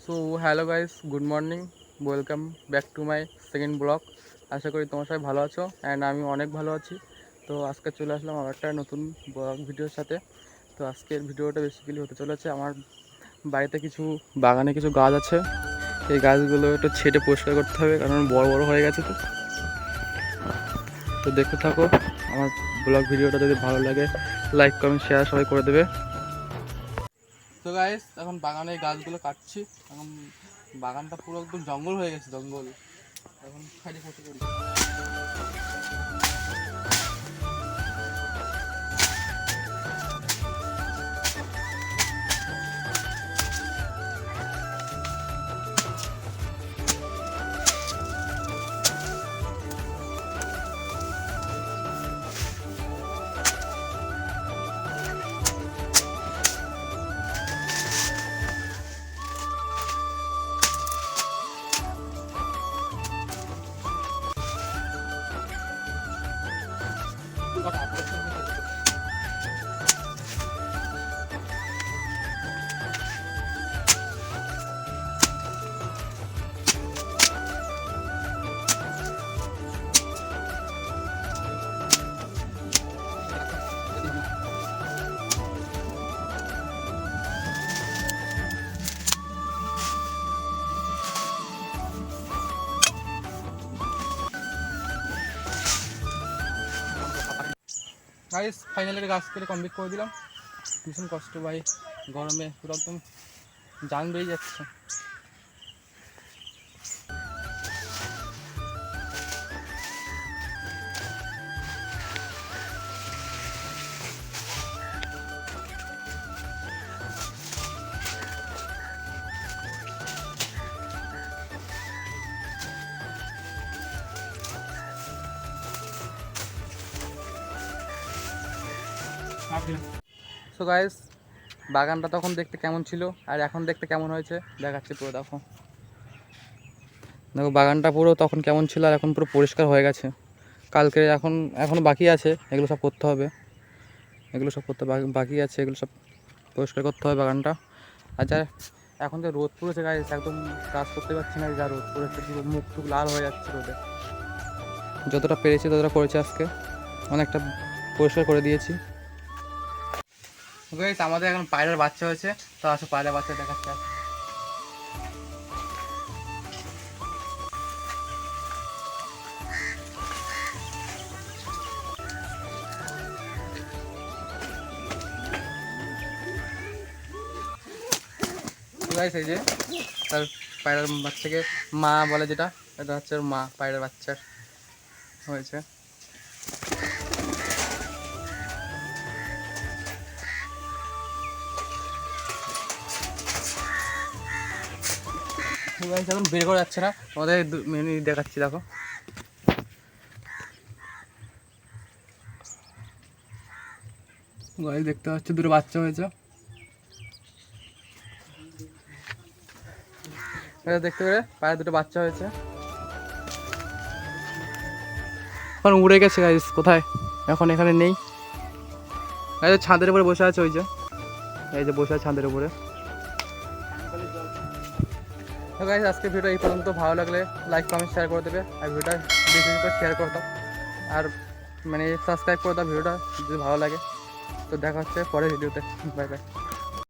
So hello guys, good morning, welcome back to my second blog. আশা করি তোমার সবাই ভালো আছো অ্যান্ড আমি অনেক ভালো আছি। তো আজকে চলে আসলাম আমার একটা নতুন ব্লগ ভিডিওর সাথে। তো আজকের ভিডিওটা বেসিক্যালি হতে চলেছে আমার বাড়িতে বাগানে কিছু গাছ আছে। এই গাছগুলো একটু ছেটে পরিষ্কার করতে হবে, কারণ বড় বড় হয়ে গেছে। তো দেখতে থাকো আমার ব্লগ ভিডিওটা, যদি ভালো লাগে লাইক কমেন্ট শেয়ার সবাই করে দেবে। তো গাইস, এখন বাগানে গাছগুলো কাটছি। এখন বাগানটা পুরো একদম জঙ্গল হয়ে গেছে, জঙ্গল। এখন খালি ফটো করি। গাইস, ফাইনালি গাছ কেটে কমপ্লিট করে দিলাম। ভীষণ কষ্ট ভাই, গরমে পুরো একদম জান বেরিয়ে যাচ্ছে। সো গাইস, বাগানটা তখন দেখতে কেমন ছিল আর এখন দেখতে কেমন হয়েছে দেখাচ্ছি পুরো। দেখো দেখো বাগানটা পুরো তখন কেমন ছিল আর এখন পুরো পরিষ্কার হয়ে গেছে। কালকে এখনও বাকি আছে, এগুলো সব করতে হবে। এগুলো সব করতে বাকি আছে, এগুলো সব পরিষ্কার করতে হবে বাগানটা। আর যা এখন যে রোদ পড়েছে গাইস, একদম কাজ করতে পারছি না। যা রোদ পড়েছে পুরো মুখ টুক লাল হয়ে যাচ্ছে রোদে। যতটা পেরেছি ততটা করেছি, আজকে অনেকটা পরিষ্কার করে দিয়েছি। গাইস, আমাদের এখন পায়রার বাচ্চা হয়েছে। তো আসো পায়রার বাচ্চা দেখাচ্ছে। গাইস, এই যে তার পায়রার বাচ্চাকে মা বলে, যেটা এটা হচ্ছে ওর মা, পায়রার বাচ্চার হয়েছে। গাইস, এখন বের করা যাচ্ছে না, তোমাদের মিনিট দেখাচ্ছি। দেখো গাইস, দেখতে পাচ্ছ দুটো বাচ্চা হয়েছে। দেখতে পেরে পায়রা দুটো বাচ্চা হয়েছে। এখন উড়ে গেছে গাইস, কোথায় এখন এখানে নেই। গাইস, ছাদের উপরে বসে আছে, ওই যে এই যে বসে আছে ছাদের উপরে। তো গাইস, আজকে ভিডিও এই পর্যন্ত। ভালো লাগলে লাইক কমেন্ট শেয়ার করে দেবে, আর ভিডিওটা বেশি বেশি করে শেয়ার করে দাও, আর সাবস্ক্রাইব করে দাও ভিডিওটা যদি ভালো লাগে। তো দেখা হচ্ছে পরের ভিডিওতে। Bye bye.